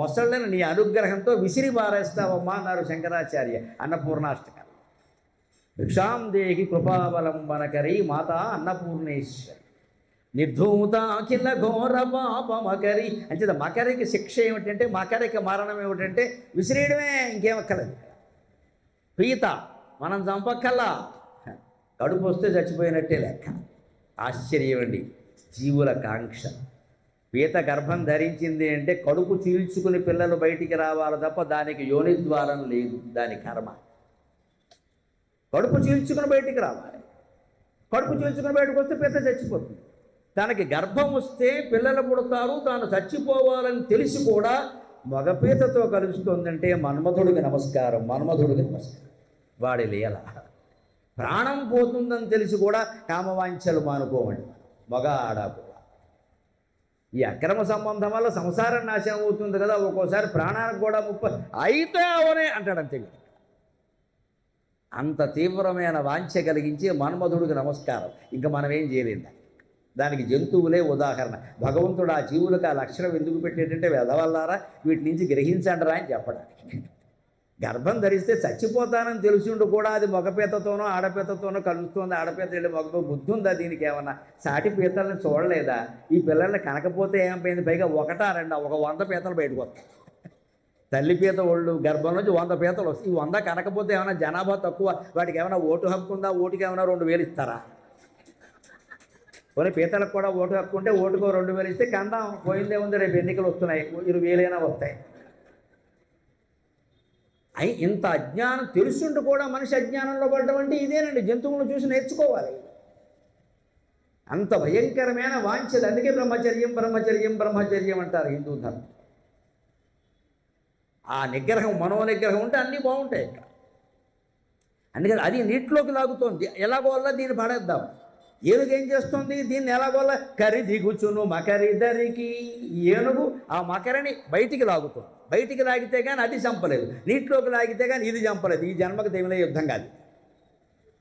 A: మొసళ్ళని నీ అనుగ్రహంతో విసిరి పారేస్తావమ్మా అన్నారు శంకరాచార్య అన్నపూర్ణాష్టకం. భిక్షాం దేహి కృపావలంబనకరి మాతా అన్నపూర్ణేశ్వరి. నిర్ధూత అఖిల ఘోర పాపమకరి. అంచేత మకరికి శిక్ష ఏమిటంటే, మకరికి మరణం ఏమిటంటే విసిరేయడమే, ఇంకేమక్కర్లేదు. పీత మనం చంపక్కల్లా, కడుపు వస్తే చచ్చిపోయినట్టే లెక్క. ఆశ్చర్యం అండి జీవుల కాంక్ష. పీత గర్భం ధరించింది అంటే కడుపు చీల్చుకుని పిల్లలు బయటికి రావాలి తప్ప దానికి యోనిద్వారం లేదు, దాని కర్మ. కడుపు చీల్చుకుని బయటికి రావాలి. కడుపు చీల్చుకుని బయటకు వస్తే పీత చచ్చిపోతుంది. తనకి గర్భం వస్తే పిల్లలు పుడతారు, తాను చచ్చిపోవాలని తెలిసి కూడా మగపీతతో కలుస్తుందంటే మన్మధుడికి నమస్కారం, మన్మధుడికి నమస్కారం. వాడి లీల. ప్రాణం పోతుందని తెలిసి కూడా కామవాంఛలు మానుకోమండి మగ ఆడ కూడా. ఈ అక్రమ సంబంధం వల్ల సంసారం నాశనం అవుతుంది కదా, ఒక్కోసారి ప్రాణానికి కూడా అయితే అవనే అంటాడు. అంతే. అంత తీవ్రమైన వాంఛ కలిగించి మన్మధుడికి నమస్కారం. ఇంకా మనం ఏం చేయలేం. దానికి జంతువులే ఉదాహరణ. భగవంతుడు ఆ జీవులకు ఆ లక్షణం ఎందుకు పెట్టేటంటే వెదవల్లారా వీటి నుంచి గ్రహించండిరా అని చెప్పడానికి. గర్భం ధరిస్తే చచ్చిపోతానని తెలిసిండు కూడా అది మగపీతతోనో ఆడపీతతోనో కలుస్తుంది. ఆడపీత వెళ్ళి మగపీత బుద్ధి ఉందా దీనికి? ఏమన్నా సాటి పీతల్ని చూడలేదా? ఈ పిల్లల్ని కనకపోతే ఏమైపోయింది? పైగా ఒకటా రెండా, ఒక 100 పీతలు బయటకు వస్తాయి. తల్లి పీత ఒళ్ళు గర్భం నుంచి 100 పీతలు వస్తాయి. ఈ 100 కనకపోతే ఏమైనా జనాభా తక్కువ, వాటికి ఏమైనా ఓటు హక్కు ఉందా? ఓటుకి ఏమైనా 2000 ఇస్తారా? కొన్ని పీతలకు కూడా ఓటు హక్కు ఉంటే ఓటుకో 2000 ఇస్తే కందాం, పోయిందే ఉంది. రేపు ఎన్నికలు వస్తున్నాయి, 2000 వస్తాయి. ఇంత అజ్ఞానం తెలుసుంటూ కూడా మనిషి అజ్ఞానంలో పడ్డం అంటే ఇదేనండి. జంతువులను చూసి నేర్చుకోవాలి. అంత భయంకరమైన వాంఛలు. అందుకే బ్రహ్మచర్యం బ్రహ్మచర్యం బ్రహ్మచర్యం అంటారు హిందూ ధర్మం. ఆ నిగ్రహం, మనోనిగ్రహం ఉంటే అన్నీ బాగుంటాయి ఇక్కడ. అందుకని అది నీటిలోకి లాగుతోంది. ఎలాగోల్లా దీన్ని పడేద్దాం. ఏనుగు ఏం చేస్తుంది? దీన్ని ఎలాగోల్లా కరి దిగుచును మకరిద్దరికి. ఏనుగు ఆ మకరని బయటికి లాగుతుంది. బయటికి లాగితే కానీ అది చంపలేదు, నీటిలోకి లాగితే కానీ ఇది చంపలేదు. ఈ జన్మకు దేవుల యుద్ధం కాదు,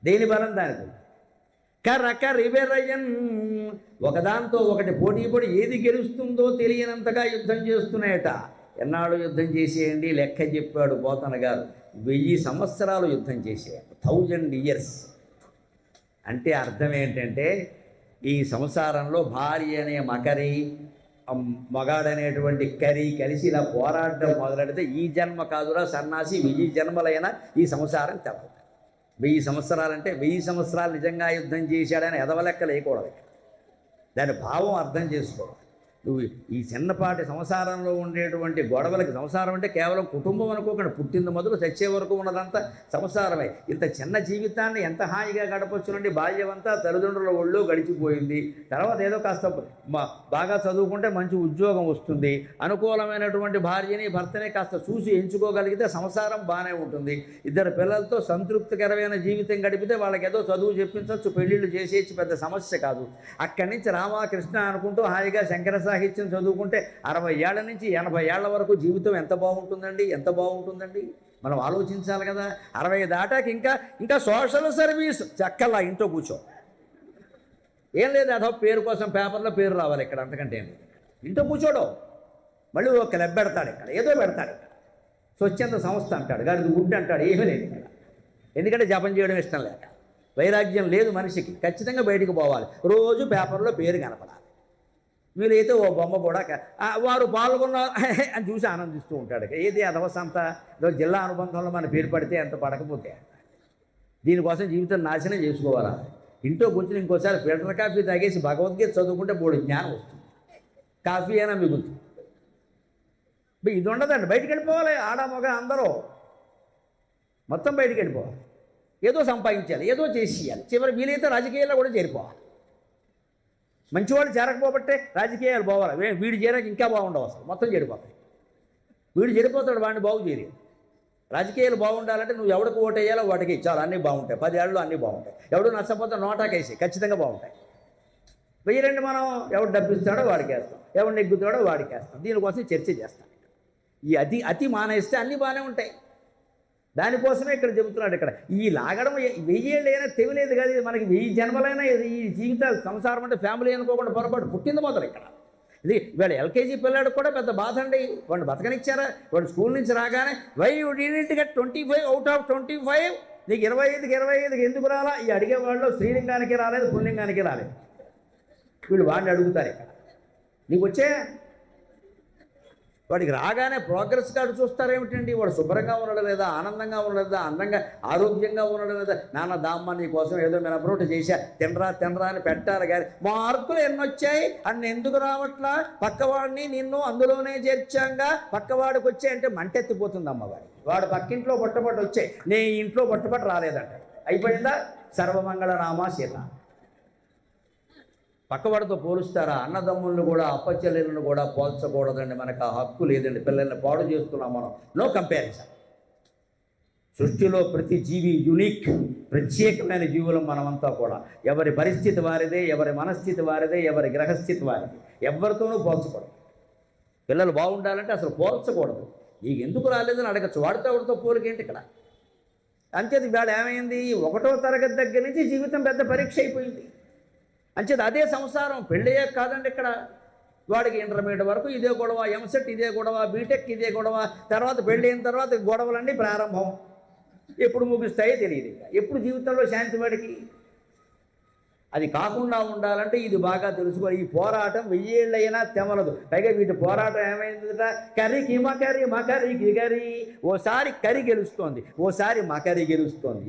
A: దేని బలం దానికి. కర్రకరివెరయన్, ఒకదాంతో ఒకటి పోటీ పడి ఏది గెలుస్తుందో తెలియనంతగా యుద్ధం చేస్తున్నాయట. ఎన్నాళ్ళు యుద్ధం చేసేయండి? లెక్క చెప్పాడు పోతన గారు. 1000 సంవత్సరాలు యుద్ధం చేసేయండి. 1000 years అంటే అర్థం ఏంటంటే, ఈ సంసారంలో భార్య అనే మకరి, మగాడనేటువంటి కరి కలిసి ఇలా పోరాటం మొదలెడితే ఈ జన్మ కాదురా సన్నాసి, 1000 జన్మలైనా ఈ సంసారం తెలదు. 1000 సంవత్సరాలంటే 1000 సంవత్సరాలు నిజంగా యుద్ధం చేశాడని ఎదవలెక్క లేకూడదు. దాని భావం అర్థం చేసుకోవాలి. నువ్వు ఈ చిన్నపాటి సంసారంలో ఉండేటువంటి గొడవలకి, సంసారం అంటే కేవలం కుటుంబం అనుకోకుండా, పుట్టింది మొదలు చచ్చే వరకు ఉన్నదంతా సంసారమే. ఇంత చిన్న జీవితాన్ని ఎంత హాయిగా గడపచ్చునండి. బాల్యమంతా తల్లిదండ్రుల ఒళ్ళో గడిచిపోయింది. తర్వాత ఏదో కాస్త బాగా చదువుకుంటే మంచి ఉద్యోగం వస్తుంది, అనుకూలమైనటువంటి భార్యని భర్తని కాస్త చూసి ఎంచుకోగలిగితే సంసారం బాగానే ఉంటుంది. ఇద్దరు పిల్లలతో సంతృప్తికరమైన జీవితం గడిపితే వాళ్ళకి ఏదో చదువు చెప్పించవచ్చు, పెళ్ళిళ్ళు చేసేసి పెద్ద సమస్య కాదు. అక్కడి నుంచి రామకృష్ణ అనుకుంటూ హాయిగా శంకర సాహిత్యం చదువుకుంటే 60 ఏళ్ల నుంచి 80 ఏళ్ల వరకు జీవితం ఎంత బాగుంటుందండి, ఎంత బాగుంటుందండి. మనం ఆలోచించాలి కదా. 60 దాటాక ఇంకా సోషల్ సర్వీస్ చక్కలా ఇంట్లో కూర్చో. ఏం లేదు, అదో పేరు కోసం పేపర్లో పేరు రావాలి ఇక్కడ, అంతకంటే ఏం లేదు. ఇంట్లో కూర్చోడు, మళ్ళీ ఒక క్లబ్ పెడతాడు ఇక్కడ, ఏదో పెడతాడు ఇక్కడ, స్వచ్ఛంద సంస్థ అంటాడు, గాడిది గుడ్డు అంటాడు. ఏమీ లేదు ఇక్కడ. ఎందుకంటే జపం చేయడం ఇష్టం లేక, వైరాగ్యం లేదు మనిషికి. ఖచ్చితంగా బయటికి పోవాలి, రోజు పేపర్లో పేరు కనపడాలి. వీలైతే ఓ బొమ్మ కూడా వారు పాల్గొన్నారు అని చూసి ఆనందిస్తూ ఉంటాడు. ఏది అధవసంత జిల్లా అనుబంధంలో మన పేరు పడితే ఎంత పడకపోతే. దీనికోసం జీవితం నాశనం చేసుకోవాలా? ఇంట్లో కూర్చొని ఇంకోసారి ఫిల్టర్ కాఫీ తాగేసి భగవద్గీత చదువుకుంటే 3 జ్ఞానం వస్తుంది. కాఫీ అయినా మిగులుతుంది. ఇది ఉండదండి. బయటికి వెళ్ళిపోవాలి, ఆడ మగ అందరూ మొత్తం బయటికి వెళ్ళిపోవాలి. ఏదో సంపాదించాలి, ఏదో చేసేయాలి. చివరి వీలైతే రాజకీయాల్లో కూడా చేరిపోవాలి. మంచివాళ్ళు చేరకపోబట్టే రాజకీయాలు పోవాలి. వీడు చేరాక ఇంకా బాగుండవు, అసలు మొత్తం చెడిపోతాయి. వీడు చెడిపోతాడు, వాడిని బాగు చేయలేదు. రాజకీయాలు బాగుండాలంటే నువ్వు ఎవరికి ఓటు వేయాలో వాటికి ఇచ్చాలి, అన్నీ బాగుంటాయి. 10 ఏళ్ళు అన్నీ బాగుంటాయి. ఎవడు నచ్చపోతే నోటాకేసి ఖచ్చితంగా బాగుంటాయి. వెయ్యరండి, మనం ఎవడు డబ్బిస్తాడో వాడికి వేస్తాం, ఎవడు నెగ్గుతాడో వాడికి వేస్తాం. దీనికోసం చర్చ చేస్తాం. ఈ అతి మానేస్తే అన్నీ బాగానే ఉంటాయి. దానికోసమే ఇక్కడ చెబుతున్నాడు. ఇక్కడ ఈ లాగడం 1000 ఏళ్ళైనా తెవిలేదు కాదు. ఇది మనకి 1000 జన్మలైనా ఈ జీవితాలు సంసారం అంటే ఫ్యామిలీ అనుకోకుండా పొరపాటు పుట్టింది మొదలు ఇక్కడ. ఇది వీళ్ళ ఎల్కేజీ పిల్లాడికి కూడా పెద్ద బాధ అండి. వాడిని బతకనిచ్చారా? వాడు స్కూల్ నుంచి రాగానే why you didn't get 25 out of 25, నీకు 25కి 25కి ఎందుకు రాలా? ఈ అడిగేవాళ్ళు స్త్రీలింగానికి రాలేదు, పుల్లింగానికి రాలేదు. వీళ్ళు వాడిని అడుగుతారు ఇక్కడ, నీకు వచ్చే వాడికి రాగానే ప్రోగ్రెస్ కార్డు చూస్తారేమిటండి? వాడు శుభ్రంగా ఉండడం లేదా, ఆనందంగా ఉండడం లేదా, అందంగా ఆరోగ్యంగా ఉండడం లేదా? నాన్న దామ్మ నీ కోసం ఏదో మినప్రోట చేశా, తినరా అని పెట్టారు. కానీ మార్కులు ఎన్నొచ్చాయి అని ఎందుకు రావట్లా? పక్కవాడిని నిన్ను అందులోనే చేర్చాంగా, పక్కవాడికి వచ్చాయి అంటే మంటెత్తిపోతుంది అమ్మవాడి. వాడు పక్కింట్లో పట్టుబట్టు వచ్చాయి, నీ ఇంట్లో పట్టుబట్టు రాలేదంట. అయిపోయిందా? సర్వమంగళ రామ సీత. పక్కవాడితో పోలుస్తారా? అన్నదమ్ములను కూడా అప్పచెల్లెలను కూడా పోల్చకూడదండి. మనకు ఆ హక్కు లేదండి. పిల్లల్ని పాడు చేస్తున్నాం మనం. No comparison. సృష్టిలో ప్రతి జీవి యూనిక్, ప్రత్యేకమైన జీవులం మనమంతా కూడా. ఎవరి పరిస్థితి వారిదే, ఎవరి మనస్థితి వారిదే, ఎవరి గ్రహస్థితి వారిదే. ఎవరితోనూ పోల్చకూడదు. పిల్లలు బాగుండాలంటే అసలు పోల్చకూడదు. నీకు ఎందుకు రాలేదని అడగచ్చు. వాడితో పోలికేంటి ఇక్కడ? అంచేది ఇవాళ ఏమైంది? 1వ తరగతి దగ్గర నుంచి జీవితం పెద్ద పరీక్ష అయిపోయింది. అంచేది అదే సంసారం. పెళ్ళయ్యే కాదండి ఇక్కడ. వాడికి ఇంటర్మీడియట్ వరకు ఇదే గొడవ, ఎంసెట్ ఇదే గొడవ, బీటెక్ ఇదే గొడవ, తర్వాత పెళ్ళైన తర్వాత గొడవలన్నీ ప్రారంభం. ఎప్పుడు ముగిస్తాయో తెలియదు. ఎప్పుడు జీవితంలో శాంతి వాడికి? అది కాకుండా ఉండాలంటే ఇది బాగా తెలుసుకోవాలి. ఈ పోరాటం 1000 ఏళ్ళైనా తెమలదు. పైగా వీటి పోరాటం ఏమైందిట? కర్రీకి మకరికి గరి. ఓసారి కరి గెలుస్తోంది, ఓసారి మకరి గెలుస్తోంది.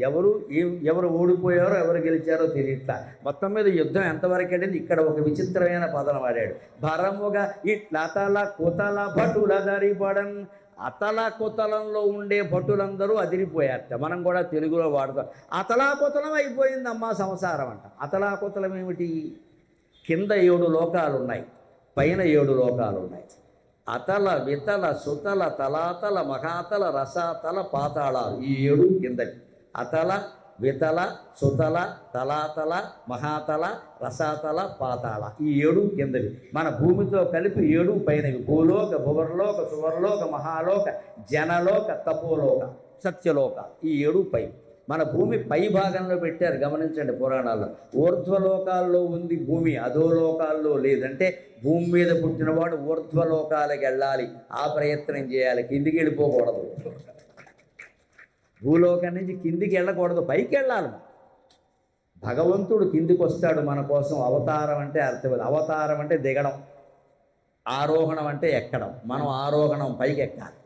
A: ఎవరు ఓడిపోయారో ఎవరు గెలిచారో తెలియట్లా. మొత్తం మీద యుద్ధం ఎంతవరకు అనేది ఇక్కడ ఒక విచిత్రమైన పదం వాడాడు. భరముగా ఇట్లా తల కుతల భటుల దరిపడన్. అతలాకుతలంలో ఉండే భటులందరూ అదిరిపోయారట. మనం కూడా తెలుగులో వాడతాం. అతలాకుతలం అయిపోయిందమ్మా సంసారం అంట. అతలాకుతలం ఏమిటి? కింద 7 లోకాలు ఉన్నాయి, పైన 7 లోకాలు ఉన్నాయి. అతల వితల సుతల తలాతల మహాతల రసాతల పాతాళాలు, ఈ 7 కిందవి. అతల వితల సుతల తలాతల మహాతల రసాతల పాతాళ, ఈ 7 కిందవి. మన భూమితో కలిపి 7 పైనవి. భూలోక, భువర్లోక, సువర్లోక, మహాలోక, జనలోక, తపోలోక, సత్యలోక, ఈ 7 పై. మన భూమి పై భాగంలో పెట్టారు, గమనించండి పురాణాల్లో. ఊర్ధ్వలోకాల్లో ఉంది భూమి, అధోలోకాల్లో లేదంటే భూమి మీద పుట్టినవాడు ఊర్ధ్వలోకాలకు వెళ్ళాలి, ఆ ప్రయత్నం చేయాలి, కిందికి వెళ్ళిపోకూడదు. భూలోకం నుంచి కిందికి వెళ్ళకూడదు, పైకి వెళ్ళాలి. భగవంతుడు కిందికి వస్తాడు మన కోసం. అవతారం అంటే అర్థం, అవతారం అంటే దిగడం, ఆరోహణం అంటే ఎక్కడం. మనం ఆరోహణం పైకి ఎక్కాలి.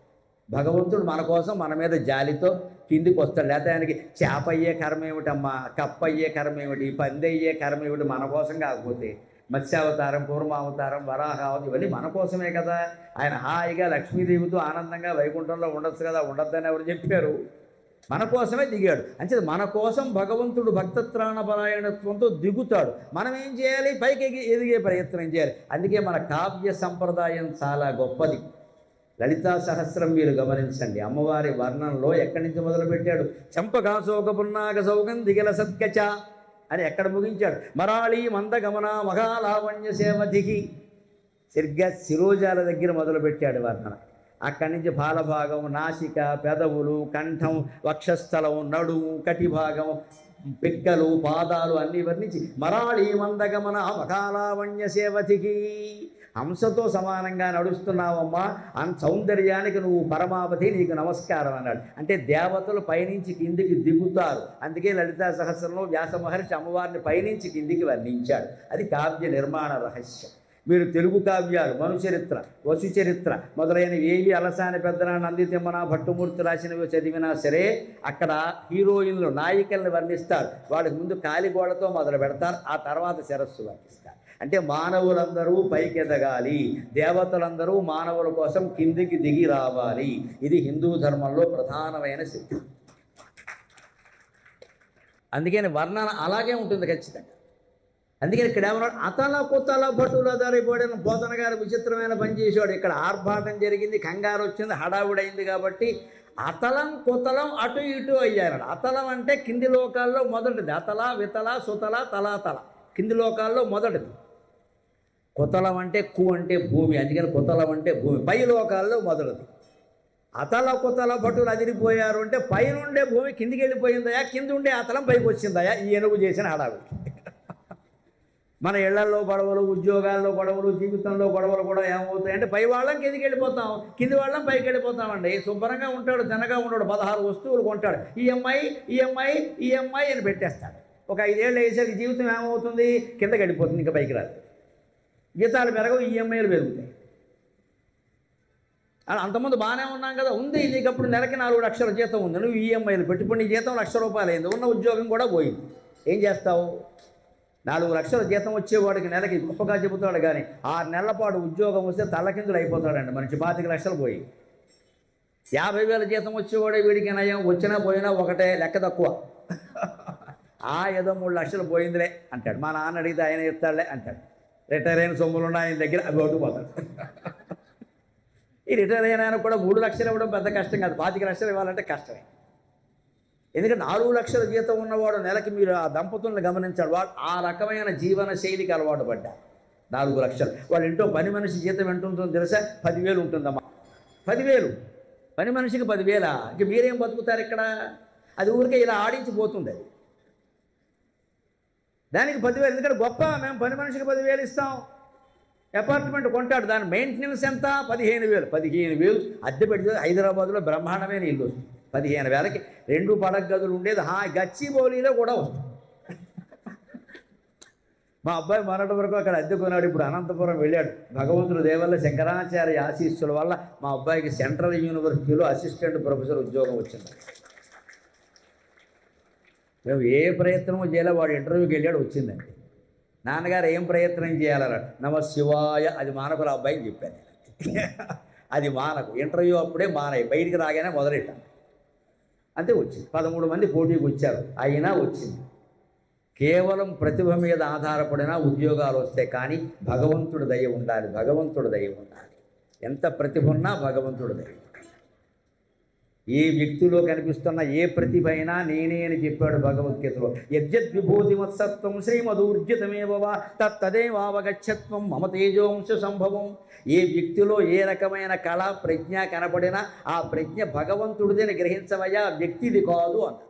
A: భగవంతుడు మన కోసం మన మీద జాలితో కిందికి వస్తాడు. లేకపోతే ఆయనకి చేప అయ్యే కర్మ ఏమిటమ్మా, కప్ప అయ్యే కర్మ ఏమిటి, పంది అయ్యే కర్మ ఏమిటి మన కోసం కాకపోతే? మత్స్యావతారం, కూర్మావతారం, వరాహావతారం ఇవన్నీ మన కోసమే కదా. ఆయన హాయిగా లక్ష్మీదేవితో ఆనందంగా వైకుంఠంలో ఉండొచ్చు కదా. ఉండొద్దని ఎవరు చెప్పారు? మన కోసమే దిగాడు. అంటే మన కోసం భగవంతుడు భక్తత్రాణపరాయణత్వంతో దిగుతాడు. మనం ఏం చేయాలి? పైకి ఎదిగే ప్రయత్నం చేయాలి. అందుకే మన కావ్య సంప్రదాయం చాలా గొప్పది. లలితా సహస్రం మీరు గమనించండి. అమ్మవారి వర్ణంలో ఎక్కడి నుంచి మొదలుపెట్టాడు? చంపకాశోక పున్నాగ సౌగంధిగల సత్కచ అని ఎక్కడ ముగించాడు? మరాళీ మందగమన మహాలావణ్య సేవధికి, సరిగ్గా శిరోజాల దగ్గర మొదలుపెట్టాడు వర్ణన. అక్కడి నుంచి బాలభాగం, నాసిక, పెదవులు, కంఠం, వక్షస్థలం, నడుము, కటిభాగం, పిక్కలు, పాదాలు అన్నీ వర్ణించి మరాళీ మందగమన మహాలావణ్య సేవతికి, హంసతో సమానంగా నడుస్తున్నావమ్మా, సౌందర్యానికి నువ్వు పరమావధి, నీకు నమస్కారం అన్నాడు. అంటే దేవతలు పైనుంచి కిందికి దిగుతారు. అందుకే లలితా సహస్రంలో వ్యాస మహర్షి అమ్మవారిని పైనుంచి కిందికి వర్ణించాడు. అది కావ్య నిర్మాణ రహస్యం. మీరు తెలుగు కావ్యాలు, మనుచరిత్ర, వసుచరిత్ర మొదలైనవి ఏవి అలసాని పెద్దన, నందితిమ్మన, భట్టుమూర్తి రాసినవి చదివినా సరే అక్కడ హీరోయిన్లు, నాయికల్ని వర్ణిస్తారు. వాళ్ళకి ముందు కాలిగోడతో మొదలు పెడతారు, ఆ తర్వాత శిరస్సు వర్ణిస్తారు. అంటే మానవులందరూ పైకి ఎదగాలి, దేవతలందరూ మానవుల కోసం కిందికి దిగి రావాలి. ఇది హిందూ ధర్మంలో ప్రధానమైన శక్తి. అందుకని వర్ణన అలాగే ఉంటుంది ఖచ్చితంగా. అందుకని ఇక్కడ ఏమన్నాడు? అతల కుతల భటుల దారిపోయిన బోధన గారు విచిత్రమైన పని చేసేవాడు. ఇక్కడ ఆర్భాటం జరిగింది, కంగారు వచ్చింది, హడావుడైంది కాబట్టి అతలం కుతలం అటు ఇటు అయ్యారన్నాడు. అతలం అంటే కింది లోకాల్లో మొదటిది. అతల వితల సుతల తలాతల కింది లోకాల్లో మొదటిది. కుతలం అంటే కు అంటే భూమి, అందుకని కుతలం అంటే భూమి. పై లోకాల్లో మొదటిది. అతల కుతల భటులు అదిరిపోయారు అంటే పైనుండే భూమి కిందికి వెళ్ళిపోయిందయా, కింద ఉండే అతలం పైకి వచ్చిందయా, ఈ ఏనుగు చేసిన హడావుడి. మన ఇళ్లలో గొడవలు, ఉద్యోగాల్లో గొడవలు, జీవితంలో గొడవలు కూడా ఏమవుతాయంటే పై వాళ్ళం కిందికి వెళ్ళిపోతాం, కింది వాళ్ళం పైకి వెళ్ళిపోతామండి. శుభ్రంగా ఉంటాడు, తినగా ఉంటాడు, 16 వస్తువులు కొంటాడు, ఈఎంఐ ఈఎంఐ ఈఎంఐ అని పెట్టేస్తాడు. ఒక 5 ఏళ్ళు వేసరికి జీవితం ఏమవుతుంది? కిందకి వెళ్ళిపోతుంది, ఇంకా పైకి రాదు. జీతాలు పెరగవు, ఈఎంఐలు పెరుగుతాయి. అంతకుముందు బాగానే ఉన్నాం కదా, ఉంది నీకు అప్పుడు నెలకి 4 లక్షల జీతం ఉంది, నువ్వు ఈఎంఐలు పెట్టుకుని నీ జీతం 1,00,000 రూపాయలు అయింది, ఉన్న ఉద్యోగం కూడా పోయింది. ఏం చేస్తావు? 4 లక్షల జీతం వచ్చేవాడికి నెలకి గొప్పగా చెబుతాడు కానీ 6 నెలల పాటు ఉద్యోగం వస్తే తల్లకిందులు అయిపోతాడండి మనిషి. 25 లక్షలు పోయి 50,000 జీతం వచ్చేవాడే వీడికి నయం, వచ్చినా పోయినా ఒకటే, లెక్క తక్కువ. ఏదో 3 లక్షలు పోయిందిలే అంటాడు. మా నాన్న అడిగితే ఆయన ఇస్తాడులే అంటాడు. రిటైర్ అయిన సొమ్ములు ఉన్నాయి ఆయన దగ్గర, అవి ఓటుపోతాడు. ఈ రిటైర్ అయిన ఆయన కూడా 3 లక్షలు ఇవ్వడం పెద్ద కష్టం కాదు, 25 లక్షలు ఇవ్వాలంటే కష్టమే. ఎందుకంటే 4 లక్షల జీతం ఉన్నవాడు నెలకి, మీరు ఆ దంపతులను గమనించాడు, వాడు ఆ రకమైన జీవన శైలికి అలవాటు పడ్డారు. 4 లక్షలు వాళ్ళ ఇంట్లో పని మనిషి జీతం ఎంత ఉంటుందో తెలుసా? 10,000 ఉంటుందమ్మా. 10,000 పని మనిషికి 10,000. ఇంక మీరేం బతుకుతారు ఇక్కడ? అది ఊరికే ఇలా ఆడించిపోతుంది. అది దానికి 10,000. ఎందుకంటే గొప్ప, మేము పని మనిషికి 10,000 ఇస్తాం. అపార్ట్మెంట్ కొంటాడు, దాని మెయింటెనెన్స్ ఎంత? 15,000. 15,000 అద్దె పెడితే హైదరాబాద్లో బ్రహ్మాండమైన ఇల్లు వస్తుంది. 15,000కి 2 పడక గదులు ఉండేది, గచ్చిబౌలిలో కూడా వస్తుంది. మా అబ్బాయి మొన్నటి వరకు అక్కడ అద్దె కొన్నాడు, ఇప్పుడు అనంతపురం వెళ్ళాడు. భగవంతుడు దేవల్ల శంకరాచార్య ఆశీస్సుల వల్ల మా అబ్బాయికి సెంట్రల్ యూనివర్సిటీలో అసిస్టెంట్ ప్రొఫెసర్ ఉద్యోగం వచ్చింది. మేము ఏ ప్రయత్నమో చేయాలో, వాడు ఇంటర్వ్యూకి వెళ్ళాడు, వచ్చిందండి. నాన్నగారు ఏం ప్రయత్నం చేయాలన్నాడు. నమ శివాయ, అది మానకుల అబ్బాయికి చెప్పాను. అది మానకు. ఇంటర్వ్యూ అప్పుడే మానాయి, బయటికి రాగానే మొదలెట్టాను. అంతే వచ్చింది. 13 మంది పోటీకి వచ్చారు, అయినా వచ్చింది. కేవలం ప్రతిభ మీద ఆధారపడిన ఉద్యోగాలు వస్తాయి, కానీ భగవంతుడి దయ ఉండాలి, భగవంతుడి దయ ఉండాలి. ఎంత ప్రతిభ ఉన్నా భగవంతుడి దయ. ఏ వ్యక్తిలో కనిపిస్తున్న ఏ ప్రతిభ అయినా నేనే అని చెప్పాడు భగవద్గీతలో. యద్యద్విభూతిమత్సత్వం శ్రీమదూర్జితమేవ తత్తదేవావగచ్చత్వం మమ తేజోంశ సంభవం. ఏ వ్యక్తిలో ఏ రకమైన కళ ప్రజ్ఞ కనపడినా ఆ ప్రజ్ఞ భగవంతుడిదని గ్రహించవయ్యా, వ్యక్తిది కాదు అన్న.